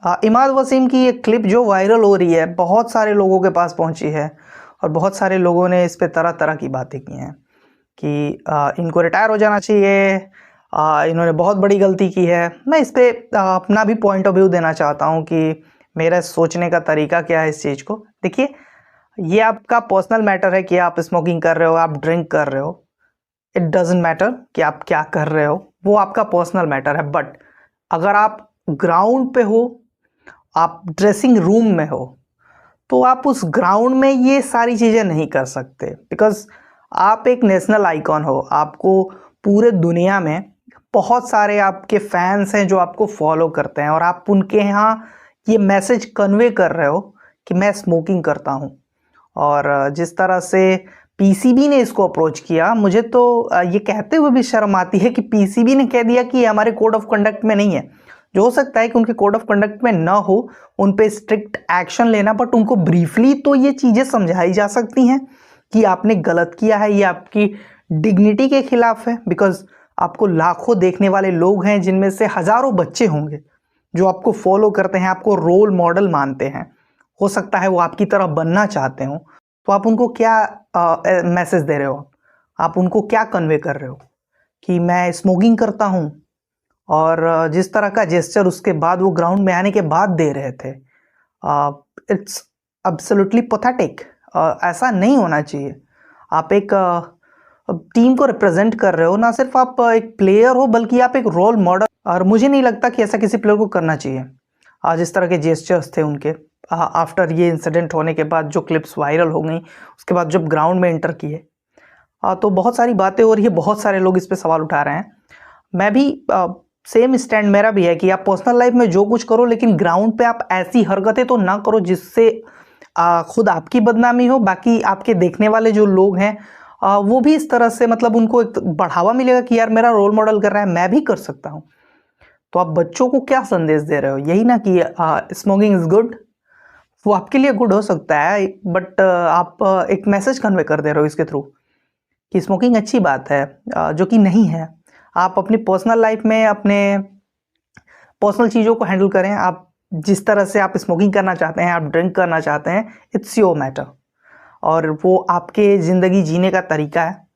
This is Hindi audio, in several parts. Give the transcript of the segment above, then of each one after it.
इमाद वसीम की एक क्लिप जो वायरल हो रही है, बहुत सारे लोगों के पास पहुंची है और बहुत सारे लोगों ने इस पे तरह तरह की बातें की हैं कि इनको रिटायर हो जाना चाहिए, इन्होंने बहुत बड़ी गलती की है। मैं इस पे अपना भी पॉइंट ऑफ व्यू देना चाहता हूं कि मेरा सोचने का तरीका क्या है इस चीज़ को। देखिए, ये आपका पर्सनल मैटर है कि आप स्मोकिंग कर रहे हो, आप ड्रिंक कर रहे हो। इट डजेंट मैटर कि आप क्या कर रहे हो, वो आपका पर्सनल मैटर है। बट अगर आप ग्राउंड पे हो, आप ड्रेसिंग रूम में हो, तो आप उस ग्राउंड में ये सारी चीज़ें नहीं कर सकते, बिकॉज आप एक नेशनल आइकॉन हो। आपको पूरे दुनिया में बहुत सारे आपके फैंस हैं जो आपको फॉलो करते हैं और आप उनके यहाँ ये मैसेज कन्वे कर रहे हो कि मैं स्मोकिंग करता हूँ। और जिस तरह से पीसीबी ने इसको अप्रोच किया, मुझे तो ये कहते हुए भी शर्म आती है कि पीसीबी ने कह दिया कि हमारे कोड ऑफ कंडक्ट में नहीं है। जो हो सकता है कि उनके कोड ऑफ कंडक्ट में ना हो, उन पे स्ट्रिक्ट एक्शन लेना, बट उनको ब्रीफली तो ये चीज़ें समझाई जा सकती हैं कि आपने गलत किया है, ये आपकी डिग्निटी के खिलाफ है। बिकॉज आपको लाखों देखने वाले लोग हैं, जिनमें से हज़ारों बच्चे होंगे जो आपको फॉलो करते हैं, आपको रोल मॉडल मानते हैं। हो सकता है वो आपकी तरह बनना चाहते हो, तो आप उनको क्या मैसेज दे रहे हो, आप उनको क्या कन्वे कर रहे हो कि मैं स्मोकिंग करता हूँ। और जिस तरह का जेस्चर उसके बाद वो ग्राउंड में आने के बाद दे रहे थे, इट्स एब्सोल्युटली पैथेटिक। ऐसा नहीं होना चाहिए। आप एक टीम को रिप्रेजेंट कर रहे हो, ना सिर्फ आप एक प्लेयर हो बल्कि आप एक रोल मॉडल। और मुझे नहीं लगता कि ऐसा किसी प्लेयर को करना चाहिए। आज इस तरह के जेस्चर्स थे उनके आफ्टर ये इंसिडेंट होने के बाद, जो क्लिप्स वायरल हो गई, उसके बाद जब ग्राउंड में एंटर किए, तो बहुत सारी बातें हो रही है, बहुत सारे लोग इस पे सवाल उठा रहे हैं। मैं भी सेम स्टैंड मेरा भी है कि आप पर्सनल लाइफ में जो कुछ करो, लेकिन ग्राउंड पे आप ऐसी हरकतें तो ना करो जिससे खुद आपकी बदनामी हो, बाकी आपके देखने वाले जो लोग हैं वो भी इस तरह से, मतलब उनको एक बढ़ावा मिलेगा कि यार मेरा रोल मॉडल कर रहा है, मैं भी कर सकता हूँ। तो आप बच्चों को क्या संदेश दे रहे हो? यही ना कि स्मोकिंग इज गुड। वो आपके लिए गुड हो सकता है, बट आप एक मैसेज कन्वे कर दे रहे हो इसके थ्रू कि स्मोकिंग अच्छी बात है, जो कि नहीं है। आप अपनी पर्सनल लाइफ में अपने पर्सनल चीज़ों को हैंडल करें। आप जिस तरह से आप स्मोकिंग करना चाहते हैं, आप ड्रिंक करना चाहते हैं, इट्स योर मैटर, और वो आपके ज़िंदगी जीने का तरीका है।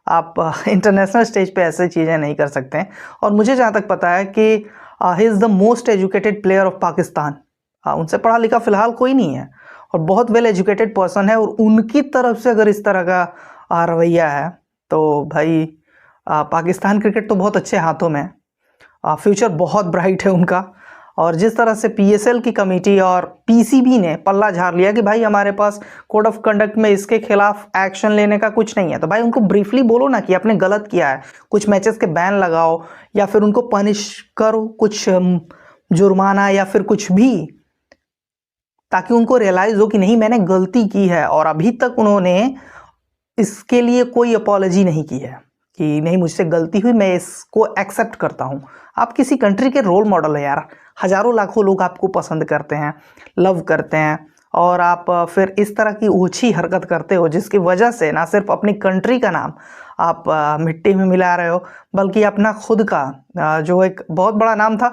आप इंटरनेशनल स्टेज पे ऐसे चीज़ें नहीं कर सकते हैं। और मुझे जहाँ तक पता है कि he is the most educated player of Pakistan. उनसे पढ़ा लिखा फ़िलहाल कोई नहीं है और बहुत वेल एजुकेटेड पर्सन है, और उनकी तरफ से अगर इस तरह का रवैया है, तो भाई पाकिस्तान क्रिकेट तो बहुत अच्छे हाथों में है। फ्यूचर बहुत ब्राइट है उनका। और जिस तरह से पीएसएल की कमेटी और पीसीबी ने पल्ला झाड़ लिया कि भाई हमारे पास कोड ऑफ कंडक्ट में इसके खिलाफ एक्शन लेने का कुछ नहीं है, तो भाई उनको ब्रीफली बोलो ना कि आपने गलत किया है, कुछ मैचेस के बैन लगाओ या फिर उनको पनिश करो, कुछ जुर्माना या फिर कुछ भी, ताकि उनको रियलाइज हो कि नहीं, मैंने गलती की है। और अभी तक उन्होंने इसके लिए कोई अपॉलॉजी नहीं की है कि नहीं, मुझसे गलती हुई, मैं इसको एक्सेप्ट करता हूँ। आप किसी कंट्री के रोल मॉडल है यार, हजारों लाखों लोग आपको पसंद करते हैं, लव करते हैं, और आप फिर इस तरह की ओछी हरकत करते हो जिसकी वजह से ना सिर्फ अपनी कंट्री का नाम आप मिट्टी में मिला रहे हो, बल्कि अपना खुद का जो एक बहुत बड़ा नाम था।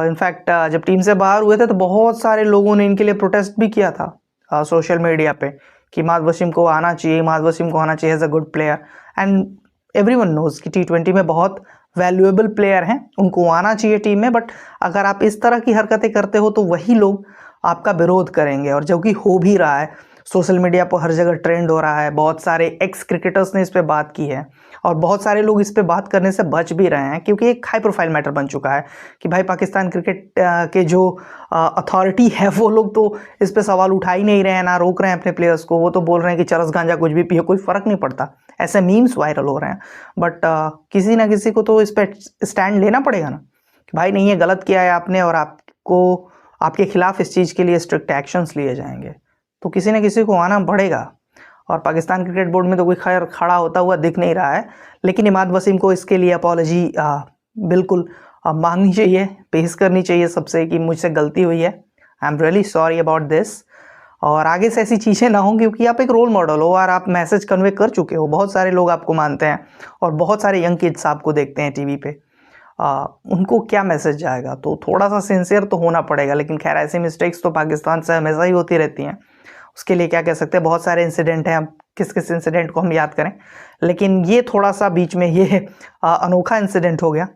इनफैक्ट जब टीम से बाहर हुए थे तो बहुत सारे लोगों ने इनके लिए प्रोटेस्ट भी किया था सोशल मीडिया पे कि इमाद वसीम को आना चाहिए, इमाद वसीम को आना चाहिए as a good player. And everyone knows कि टी20 में बहुत वैल्यूएबल प्लेयर हैं, उनको आना चाहिए टीम में। बट अगर आप इस तरह की हरकतें करते हो तो वही लोग आपका विरोध करेंगे, और जो कि हो भी रहा है। सोशल मीडिया पर हर जगह ट्रेंड हो रहा है, बहुत सारे एक्स क्रिकेटर्स ने इस पर बात की है और बहुत सारे लोग इस पर बात करने से बच भी रहे हैं, क्योंकि एक हाई प्रोफाइल मैटर बन चुका है कि भाई पाकिस्तान क्रिकेट के जो अथॉरिटी है वो लोग तो इस पर सवाल उठा ही नहीं रहे हैं, ना रोक रहे हैं अपने प्लेयर्स को। वो तो बोल रहे हैं कि चरस गांजा कुछ भी पियो, कोई फ़र्क नहीं पड़ता। ऐसे मीम्स वायरल हो रहे हैं। बट किसी ना किसी को तो इस पर स्टैंड लेना पड़ेगा ना कि भाई नहीं, ये गलत किया है आपने, और आपको आपके खिलाफ इस चीज़ के लिए स्ट्रिक्ट एक्शंस लिए जाएंगे। तो किसी न किसी को आना पड़ेगा। और पाकिस्तान क्रिकेट बोर्ड में तो कोई खैर खड़ा होता हुआ दिख नहीं रहा है, लेकिन इमाद वसीम को इसके लिए अपॉलॉजी बिल्कुल मांगनी चाहिए, पेश करनी चाहिए सबसे कि मुझसे गलती हुई है, I am really sorry about this. और आगे से ऐसी चीज़ें ना हों, क्योंकि आप एक रोल मॉडल हो और आप मैसेज कन्वे कर चुके हो। बहुत सारे लोग आपको मानते हैं और बहुत सारे यंग किड्स आपको देखते हैं टीवी पे। उनको क्या मैसेज जाएगा। तो थोड़ा सा सिंसियर तो होना पड़ेगा, लेकिन खैर ऐसी मिस्टेक्स तो पाकिस्तान से हमेशा ही होती रहती हैं। उसके लिए क्या कह सकते हैं, बहुत सारे इंसिडेंट हैं, अब किस किस इंसिडेंट को हम याद करें, लेकिन ये थोड़ा सा बीच में ये अनोखा इंसिडेंट हो गया।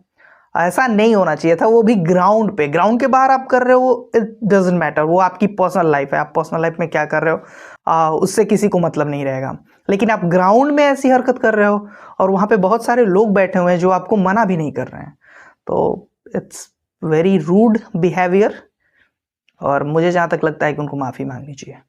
ऐसा नहीं होना चाहिए था, वो भी ग्राउंड पे। ग्राउंड के बाहर आप कर रहे हो, इट डजेंट मैटर, वो आपकी पर्सनल लाइफ है, आप पर्सनल लाइफ में क्या कर रहे हो उससे किसी को मतलब नहीं रहेगा। लेकिन आप ग्राउंड में ऐसी हरकत कर रहे हो और वहाँ पे बहुत सारे लोग बैठे हुए हैं जो आपको मना भी नहीं कर रहे हैं, तो इट्स वेरी रूड बिहेवियर। और मुझे जहाँ तक लगता है कि उनको माफ़ी मांगनी चाहिए।